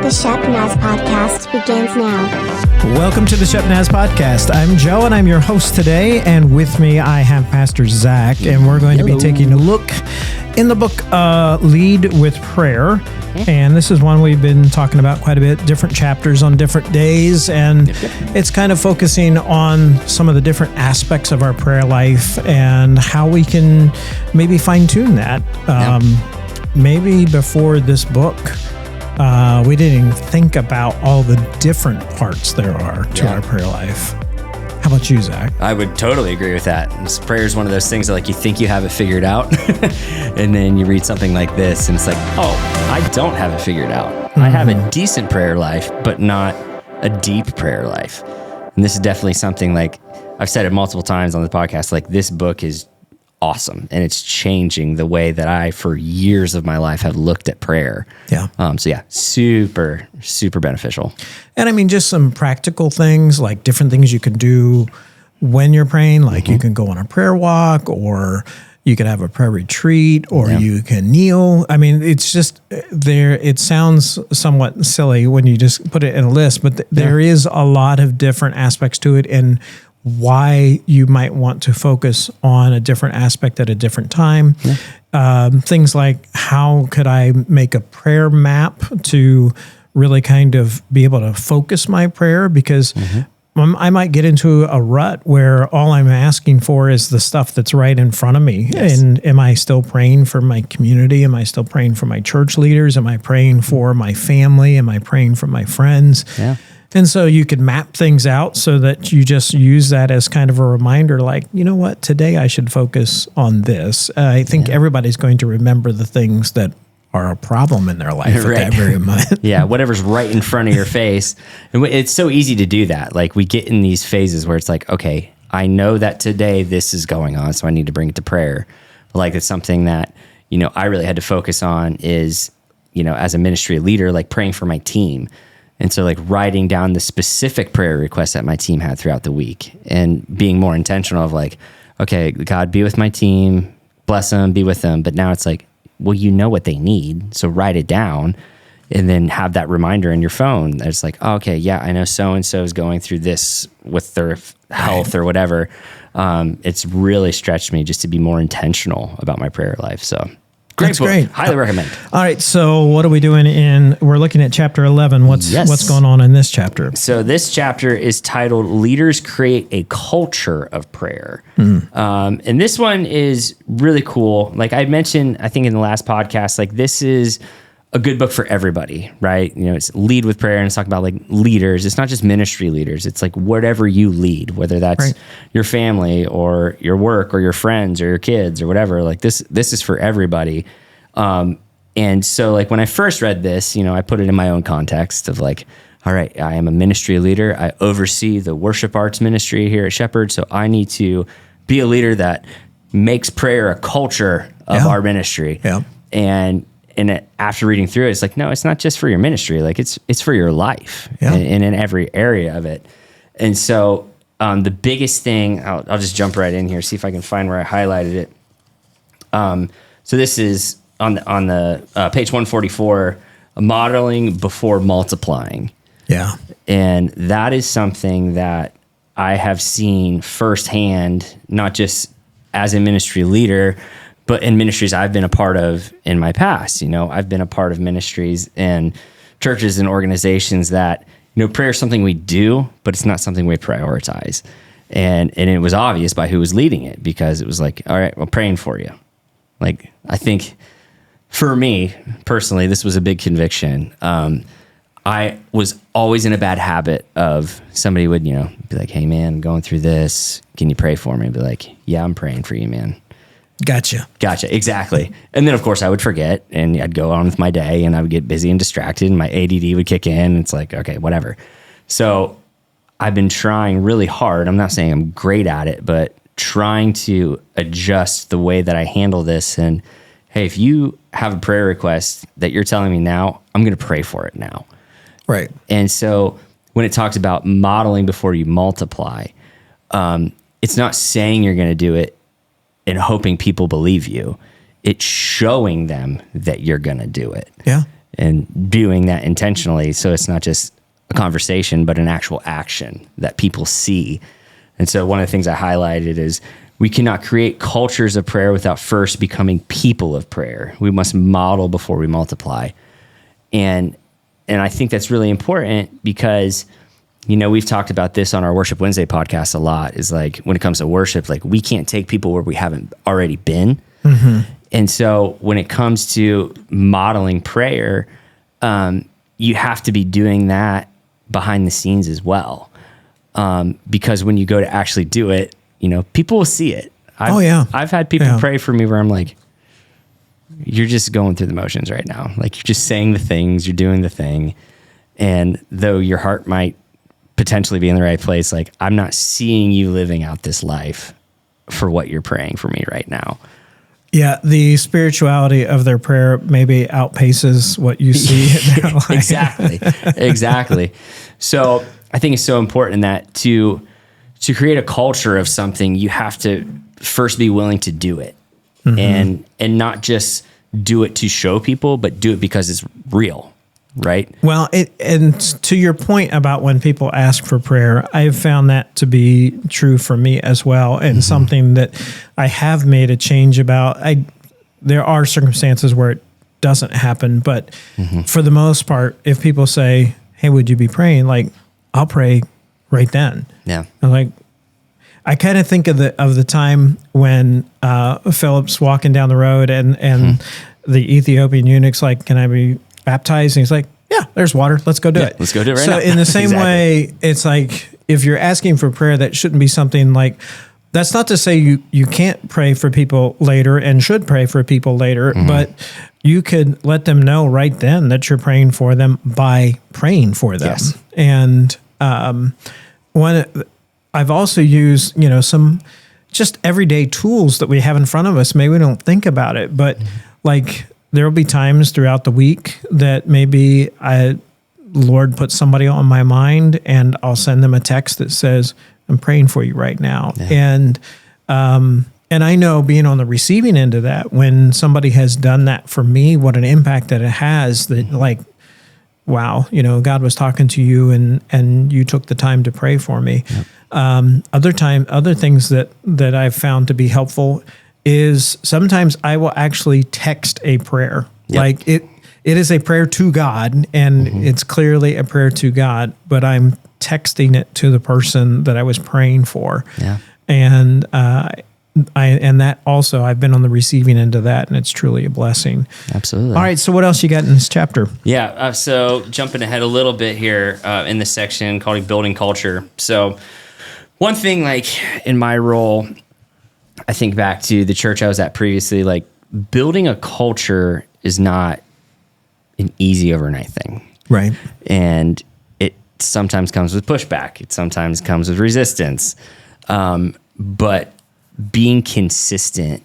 The Shepnaz podcast begins now. Welcome to the Shepnaz podcast. I'm Joe, and I'm your host today. And with me, I have Pastor Zack, and we're going to be taking a look in the book Lead with Prayer. And this is one we've been talking about quite a bit, different chapters on different days. And it's kind of focusing on some of the different aspects of our prayer life and how we can maybe fine-tune that. Maybe before this book, we didn't even think about all the different parts there are to our prayer life. How about you, Zack? I would totally agree with that. Prayer is one of those things that, like, you think you have it figured out, and then you read something like this, and it's like, oh, I don't have it figured out. Mm-hmm. I have a decent prayer life, but not a deep prayer life. And this is definitely something, like, I've said it multiple times on the podcast, like, this book is awesome, and it's changing the way that I, for years of my life, have looked at prayer. Super, super beneficial. And I mean, just some practical things, like different things you can do when you're praying, like you can go on a prayer walk, or you could have a prayer retreat, or you can kneel. I mean, it's just there. It sounds somewhat silly when you just put it in a list, but there is a lot of different aspects to it, and why you might want to focus on a different aspect at a different time. Things like, how could I make a prayer map to really kind of be able to focus my prayer? Because I might get into a rut where all I'm asking for is the stuff that's right in front of me. Yes. And am I still praying for my community? Am I still praying for my church leaders? Am I praying for my family? Am I praying for my friends? Yeah. And so you could map things out so that you just use that as kind of a reminder, like, you know what, today I should focus on this. I think everybody's going to remember the things that are a problem in their life at that very moment. Whatever's right in front of your face. And it's so easy to do that. Like, we get in these phases where it's like, okay, I know that today this is going on, so I need to bring it to prayer. Like, it's something that, I really had to focus on is, as a ministry leader, like praying for my team. And so, like, writing down the specific prayer requests that my team had throughout the week and being more intentional of, like, okay, God, be with my team, bless them, be with them. But now it's like, well, you know what they need, so write it down and then have that reminder in your phone. It's like, oh, okay, yeah, I know so-and-so is going through this with their health or whatever. It's really stretched me just to be more intentional about my prayer life. So That's great. Highly recommend. All right. So what are we doing we're looking at chapter 11. What's going on in this chapter? So this chapter is titled Leaders Create a Culture of Prayer. And this one is really cool. Like I mentioned, I think in the last podcast, like this is a good book for everybody, right? It's lead with prayer, and it's talking about like leaders. It's not just ministry leaders. It's like whatever you lead, whether that's your family or your work or your friends or your kids or whatever. Like this is for everybody. And so like when I first read this, I put it in my own context of like, all right, I am a ministry leader. I oversee the worship arts ministry here at Shepherd. So I need to be a leader that makes prayer a culture of our ministry. Yeah. And after reading through it, it's like, no, it's not just for your ministry. Like it's for your life and in every area of it. And so the biggest thing, I'll just jump right in here, see if I can find where I highlighted it. So this is on the page 144, modeling before multiplying. Yeah. And that is something that I have seen firsthand, not just as a ministry leader, but in ministries I've been a part of in my past. I've been a part of ministries and churches and organizations that, prayer is something we do, but it's not something we prioritize. And it was obvious by who was leading it, because it was like, all right, well, praying for you. Like, I think for me personally, this was a big conviction. I was always in a bad habit of somebody would, be like, hey man, I'm going through this. Can you pray for me? I'd be like, yeah, I'm praying for you, man. Gotcha. Exactly. And then of course I would forget, and I'd go on with my day, and I would get busy and distracted, and my ADD would kick in. And it's like, okay, whatever. So I've been trying really hard. I'm not saying I'm great at it, but trying to adjust the way that I handle this. And hey, if you have a prayer request that you're telling me now, I'm going to pray for it now. Right. And so when it talks about modeling before you multiply, it's not saying you're going to do it and hoping people believe you. It's showing them that you're going to do it. Yeah. and doing that intentionally. So it's not just a conversation, but an actual action that people see. And so one of the things I highlighted is we cannot create cultures of prayer without first becoming people of prayer. We must model before we multiply. And I think that's really important because, you know, we've talked about this on our Worship Wednesday podcast a lot, is like when it comes to worship, like we can't take people where we haven't already been. And so when it comes to modeling prayer, you have to be doing that behind the scenes as well. Because when you go to actually do it, you know, people will see it. I've had people pray for me where I'm like, you're just going through the motions right now. Like you're just saying the things, you're doing the thing. And though your heart might potentially be in the right place, like I'm not seeing you living out this life for what you're praying for me right now. Yeah, the spirituality of their prayer maybe outpaces what you see in their life. Exactly. So I think it's so important that to create a culture of something, you have to first be willing to do it, and not just do it to show people, but do it because it's real, right? Well, and to your point about when people ask for prayer, I've found that to be true for me as well, and something that I have made a change about. There are circumstances where it doesn't happen, but for the most part, if people say, "Hey, would you be praying?" Like, I'll pray right then. Yeah. I'm like, I kind of think of the time when Philip's walking down the road and the Ethiopian eunuch's like, "Can I be baptized?" And he's like, "Yeah, there's water. Let's go do it." Let's go do it right now. So in the same way, it's like if you're asking for prayer, that shouldn't be something like, that's not to say you can't pray for people later and should pray for people later, but you could let them know right then that you're praying for them by praying for them. Yes. And I've also used, you know, some just everyday tools that we have in front of us. Maybe we don't think about it, but like there will be times throughout the week that maybe Lord put somebody on my mind and I'll send them a text that says, "I'm praying for you right now." Yeah. And I know, being on the receiving end of that, when somebody has done that for me, what an impact that it has, that like, wow, you know, God was talking to you and you took the time to pray for me. Yep. Other things that I've found to be helpful is sometimes I will actually text a prayer. Yep. Like it is a prayer to God, and it's clearly a prayer to God, but I'm texting it to the person that I was praying for. Yeah. And and that also, I've been on the receiving end of that, and it's truly a blessing. Absolutely. All right, so what else you got in this chapter? Yeah, so jumping ahead a little bit here in this section called Building Culture. So one thing, like in my role, I think back to the church I was at previously, like building a culture is not an easy overnight thing. Right. And it sometimes comes with pushback. It sometimes comes with resistance. But being consistent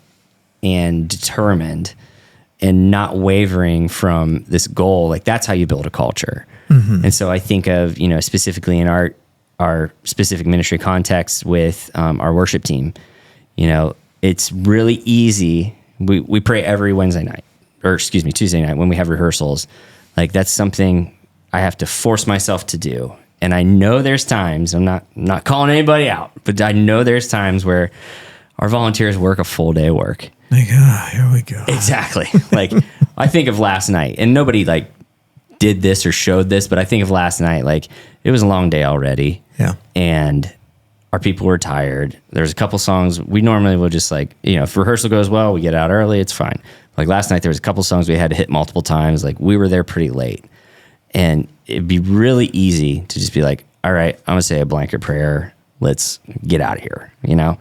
and determined and not wavering from this goal, like that's how you build a culture. And so I think of, you know, specifically in our specific ministry context with our worship team, you know, it's really easy. We pray every Tuesday night when we have rehearsals. Like that's something I have to force myself to do. And I know there's times, I'm not calling anybody out, but I know there's times where our volunteers work a full day of work. Like, here we go. Exactly. Like I think of last night, and nobody like did this or showed this, but I think of last night, like it was a long day already. Yeah. And our people were tired. There's a couple songs we normally will just like, you know, if rehearsal goes well, we get out early, it's fine. Like last night, there was a couple songs we had to hit multiple times. Like we were there pretty late, and it'd be really easy to just be like, all right, I'm gonna say a blanket prayer. Let's get out of here, you know?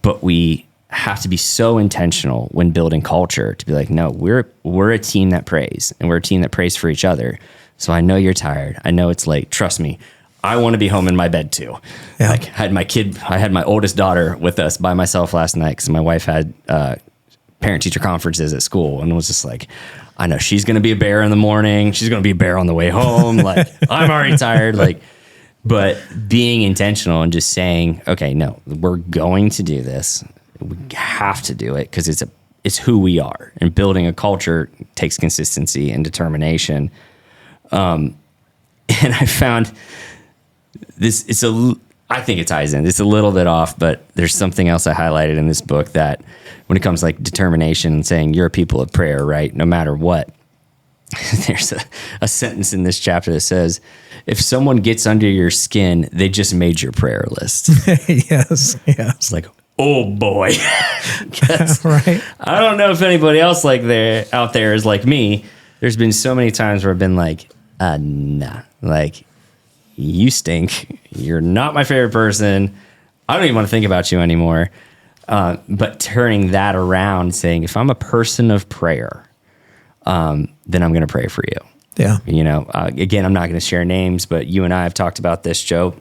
But we have to be so intentional when building culture to be like, no, we're a team that prays, and we're a team that prays for each other. So I know you're tired. I know it's late. Trust me. I want to be home in my bed too. Yeah. Like I had my oldest daughter with us by myself last night because my wife had parent teacher conferences at school, and was just like, I know she's going to be a bear in the morning. She's going to be a bear on the way home. Like I'm already tired. Like, but being intentional and just saying, okay, no, we're going to do this. We have to do it because it's who we are, and building a culture takes consistency and determination. And I found this, I think it ties in. It's a little bit off, but there's something else I highlighted in this book that when it comes to like determination and saying you're a people of prayer, right? No matter what, there's a sentence in this chapter that says, if someone gets under your skin, they just made your prayer list. Yes. It's like, oh boy. Right. I don't know if anybody else out there is like me. There's been so many times where I've been like, nah, like you stink. You're not my favorite person. I don't even want to think about you anymore. But turning that around, saying, if I'm a person of prayer, then I'm going to pray for you. Yeah. Again, I'm not going to share names, but you and I have talked about this, Joe,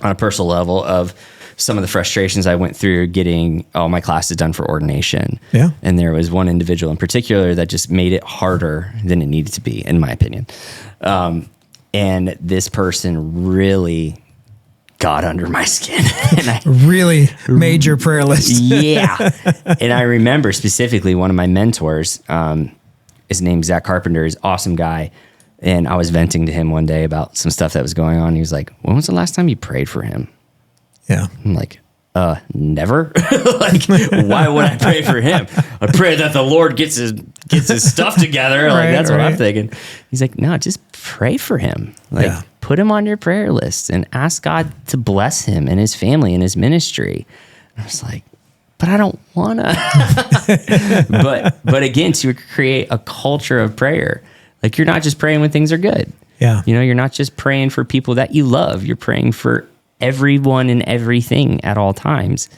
on a personal level of some of the frustrations I went through getting all my classes done for ordination. Yeah. And there was one individual in particular that just made it harder than it needed to be, in my opinion. And this person really got under my skin. And I really made your prayer list. Yeah. And I remember specifically one of my mentors, his name's Zack Carpenter, is an awesome guy. And I was venting to him one day about some stuff that was going on. He was like, when was the last time you prayed for him? Yeah. I'm like, never. Like, why would I pray for him? I pray that the Lord gets his stuff together. Like, Right, that's what I'm right. thinking. He's like, no, just pray for him. Like, Yeah. put him on your prayer list and ask God to bless him and his family and his ministry. And I was like, but I don't wanna. but again, to create a culture of prayer, like you're not just praying when things are good. Yeah. You're not just praying for people that you love. You're praying for everyone and everything at all times.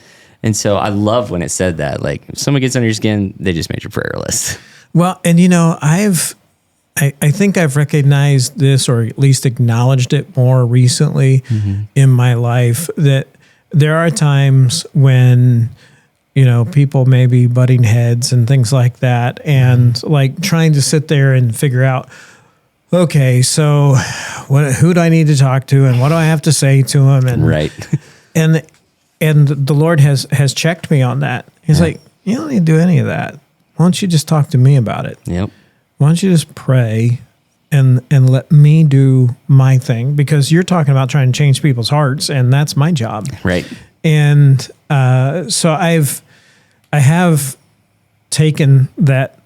And so I love when it said that, like, if someone gets under your skin, they just made your prayer list. Well, and I think I've recognized this, or at least acknowledged it more recently in my life, that there are times when, people may be butting heads and things like that, and like trying to sit there and figure out, okay, so who do I need to talk to, and what do I have to say to him? And Right. and the Lord has checked me on that. He's like, you don't need to do any of that. Why don't you just talk to me about it? Yep. Why don't you just pray and let me do my thing? Because you're talking about trying to change people's hearts, and that's my job. Right. And so I have taken that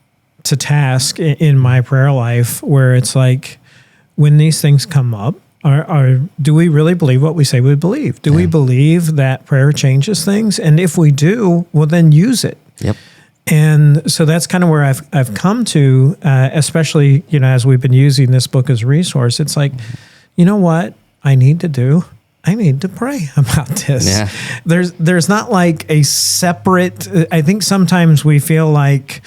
to task in my prayer life, where it's like, when these things come up, do we really believe what we say we believe? Do we believe that prayer changes things? And if we do, well, then use it. Yep. And so that's kind of where I've come to, especially, as we've been using this book as a resource. It's like, you know what I need to do? I need to pray about this. Yeah. There's not like a separate, I think sometimes we feel like,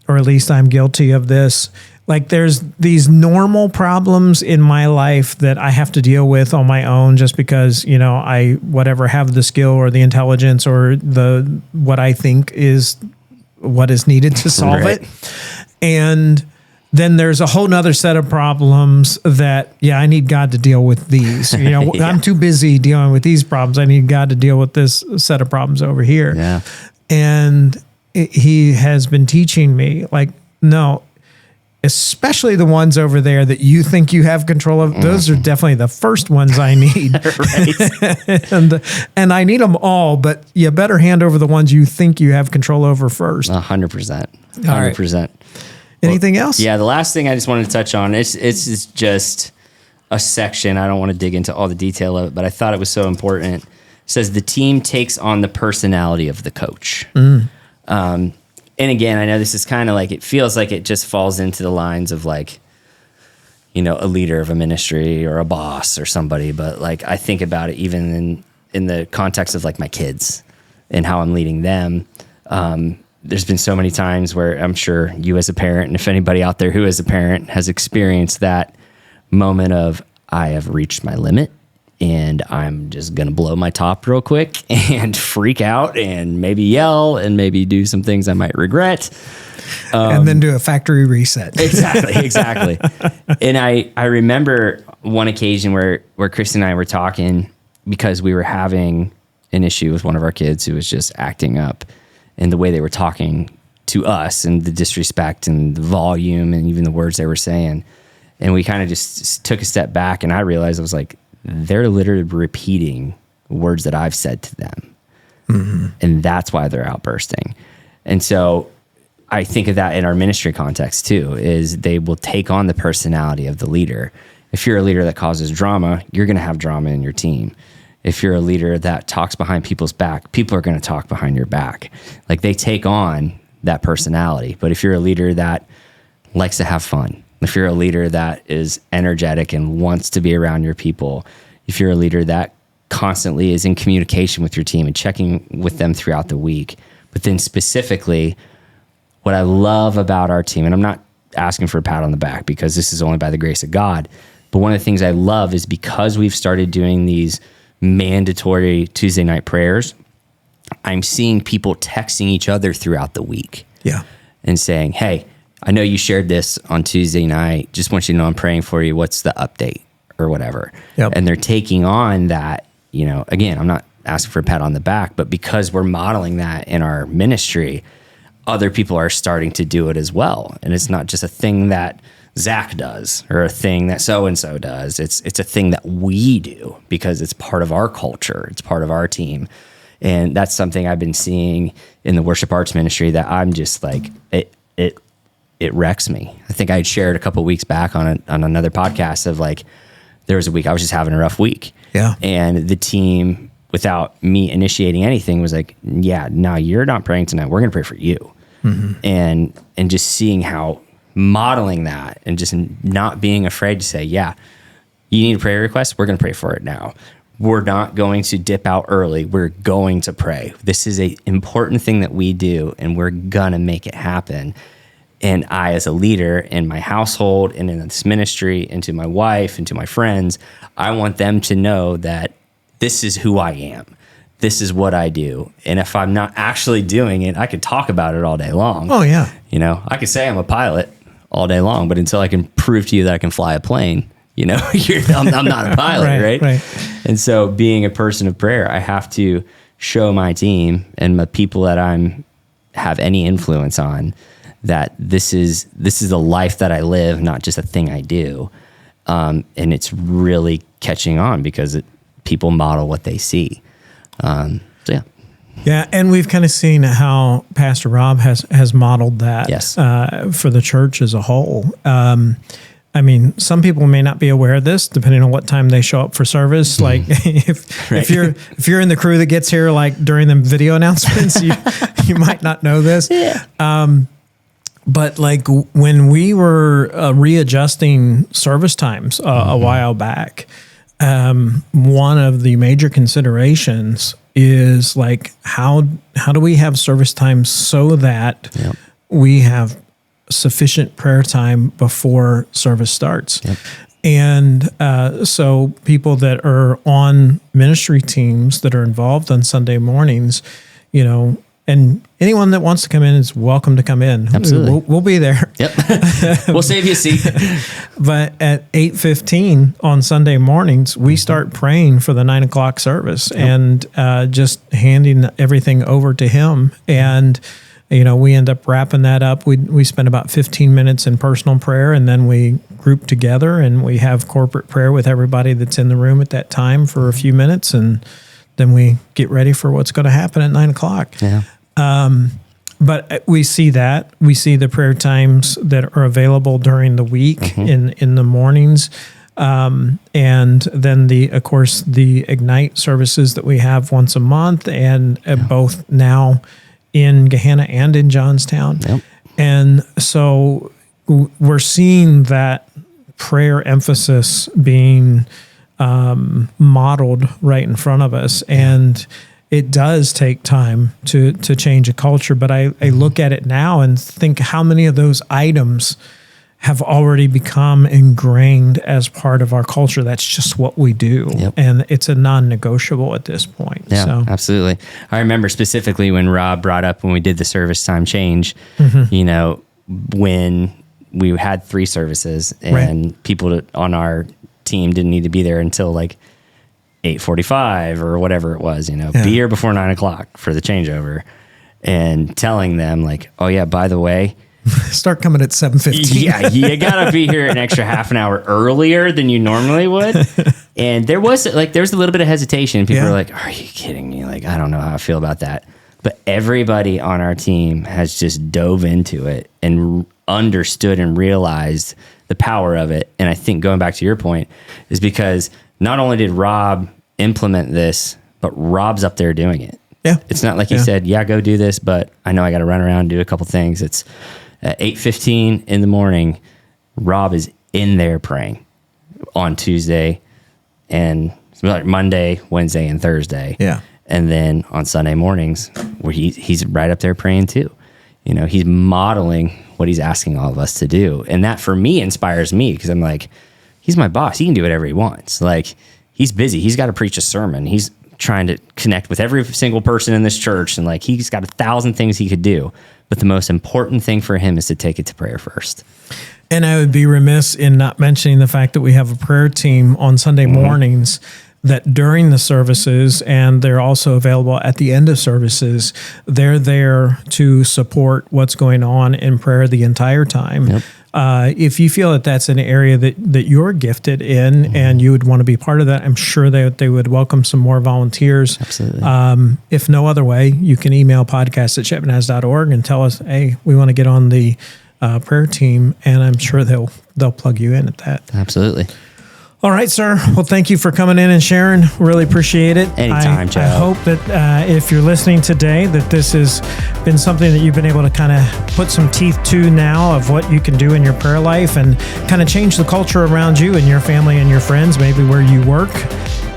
or at least I'm guilty of this, like there's these normal problems in my life that I have to deal with on my own, just because, I have the skill or the intelligence or what I think is what is needed to solve Right. it. And then there's a whole nother set of problems that, I need God to deal with these. Yeah. I'm too busy dealing with these problems. I need God to deal with this set of problems over here. Yeah. And he has been teaching me, like, no, especially the ones over there that you think you have control of. Those are definitely the first ones I need. Right. and I need them all, but you better hand over the ones you think you have control over first. 100%. All right. 100%. Anything else? Yeah. The last thing I just wanted to touch on, it's just a section. I don't want to dig into all the detail of it, but I thought it was so important. It says the team takes on the personality of the coach. And again, I know this is kind of like, it feels like it just falls into the lines of like, a leader of a ministry or a boss or somebody. But like, I think about it even in the context of like my kids and how I'm leading them. There's been so many times where I'm sure you as a parent, and if anybody out there who is a parent has experienced that moment of, I have reached my limit and I'm just going to blow my top real quick and freak out and maybe yell and maybe do some things I might regret. And then do a factory reset. Exactly. And I remember one occasion where Chris and I were talking because we were having an issue with one of our kids who was just acting up, and the way they were talking to us and the disrespect and the volume and even the words they were saying. And we kind of just took a step back, and I realized, I was like, they're literally repeating words that I've said to them. Mm-hmm. And that's why they're outbursting. And so I think of that in our ministry context too, is they will take on the personality of the leader. If you're a leader that causes drama, you're going to have drama in your team. If you're a leader that talks behind people's back, people are going to talk behind your back. Like, they take on that personality. But if you're a leader that likes to have fun, if you're a leader that is energetic and wants to be around your people, if you're a leader that constantly is in communication with your team and checking with them throughout the week, but then specifically what I love about our team, and I'm not asking for a pat on the back because this is only by the grace of God, but one of the things I love is because we've started doing these mandatory Tuesday night prayers, I'm seeing people texting each other throughout the week. Yeah. And saying, hey, I know you shared this on Tuesday night. Just want you to know I'm praying for you. What's the update or whatever? Yep. And they're taking on that, again, I'm not asking for a pat on the back, but because we're modeling that in our ministry, other people are starting to do it as well. And it's not just a thing that Zack does or a thing that so-and-so does. It's a thing that we do because it's part of our culture. It's part of our team. And that's something I've been seeing in the worship arts ministry that I'm just like, it wrecks me. I think I had shared a couple of weeks back on another podcast of like, there was a week I was just having a rough week. Yeah. And the team, without me initiating anything, was like, yeah, no, you're not praying tonight. We're going to pray for you. Mm-hmm. And just seeing how modeling that and just not being afraid to say, yeah, you need a prayer request. We're going to pray for it now. We're not going to dip out early. We're going to pray. This is an important thing that we do, and we're going to make it happen. And I, as a leader in my household and in this ministry, and to my wife and to my friends, I want them to know that this is who I am. This is what I do. And if I'm not actually doing it, I could talk about it all day long. Oh, yeah. I could say I'm a pilot all day long, but until I can prove to you that I can fly a plane, I'm not a pilot, right? And so being a person of prayer, I have to show my team and the people that have any influence on that this is a life that I live, not just a thing I do. And it's really catching on because people model what they see. So yeah. Yeah, and we've kind of seen how Pastor Rob has modeled that. Yes. For the church as a whole. Some people may not be aware of this, depending on what time they show up for service. Like, if you're in the crew that gets here, like during the video announcements, you might not know this. Yeah. But like when we were readjusting service times a while back, one of the major considerations is like how do we have service times so that we have sufficient prayer time before service starts. Yep. And so people that are on ministry teams that are involved on Sunday mornings, and anyone that wants to come in is welcome to come in. Absolutely. We'll be there. Yep. We'll save you a seat. But at 8:15 on Sunday mornings, we start praying for the 9 o'clock service and just handing everything over to him. And, we end up wrapping that up. We spend about 15 minutes in personal prayer, and then we group together and we have corporate prayer with everybody that's in the room at that time for a few minutes. And then we get ready for what's going to happen at 9 o'clock. Yeah. But we see that. We see the prayer times that are available during the week in the mornings. And then of course, the Ignite services that we have once a month and both now in Gahanna and in Johnstown. Yep. And so we're seeing that prayer emphasis being modeled right in front of us. And it does take time to change a culture, but I look at it now and think how many of those items have already become ingrained as part of our culture. That's just what we do. Yep. And it's a non-negotiable at this point. Yeah, so. Absolutely. I remember specifically when Rob brought up when we did the service time change, when we had 3 services and people on our team didn't need to be there until like 8:45 or whatever it was, be here before 9 o'clock for the changeover. and telling them like, oh yeah, by the way, Start coming at 7:15. yeah, you gotta be here an extra half an hour earlier than you normally would. And there was a little bit of hesitation. People were like, are you kidding me? Like, I don't know how I feel about that. But everybody on our team has just dove into it and understood and realized the power of it. And I think going back to your point is because not only did Rob implement this, but Rob's up there doing it. Yeah. It's not like he said, yeah, go do this, but I know I got to run around and do a couple things. It's at 8:15 in the morning, Rob is in there praying on Tuesday and like Monday, Wednesday, and Thursday. Yeah. And then on Sunday mornings, where he's right up there praying too. You know, he's modeling what he's asking all of us to do. And that for me inspires me because I'm like, he's my boss. He can do whatever he wants. Like, he's busy. He's got to preach a sermon. He's trying to connect with every single person in this church. And like, he's got 1,000 things he could do. But the most important thing for him is to take it to prayer first. And I would be remiss in not mentioning the fact that we have a prayer team on Sunday mornings that during the services, and they're also available at the end of services, they're there to support what's going on in prayer the entire time. Yep. If you feel that that's an area that you're gifted in and you would want to be part of that, I'm sure that they would welcome some more volunteers. Absolutely. If no other way, you can email podcast@shepnaz.org and tell us, hey, we want to get on the prayer team, and I'm sure they'll plug you in at that. Absolutely. All right, sir. Well, thank you for coming in and sharing. Really appreciate it. Anytime, Joe. I hope that if you're listening today, that this has been something that you've been able to kind of put some teeth to now of what you can do in your prayer life and kind of change the culture around you and your family and your friends, maybe where you work,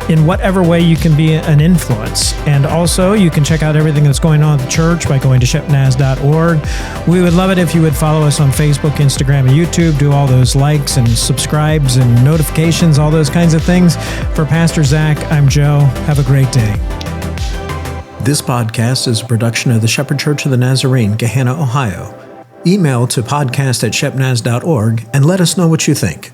in whatever way you can be an influence. And also, you can check out everything that's going on at the church by going to shepnaz.org. We would love it if you would follow us on Facebook, Instagram, and YouTube. Do all those likes and subscribes and notifications, all those kinds of things. For Pastor Zack, I'm Joe. Have a great day. This podcast is a production of the Shepherd Church of the Nazarene, Gahanna, Ohio. Email to podcast@shepnaz.org and let us know what you think.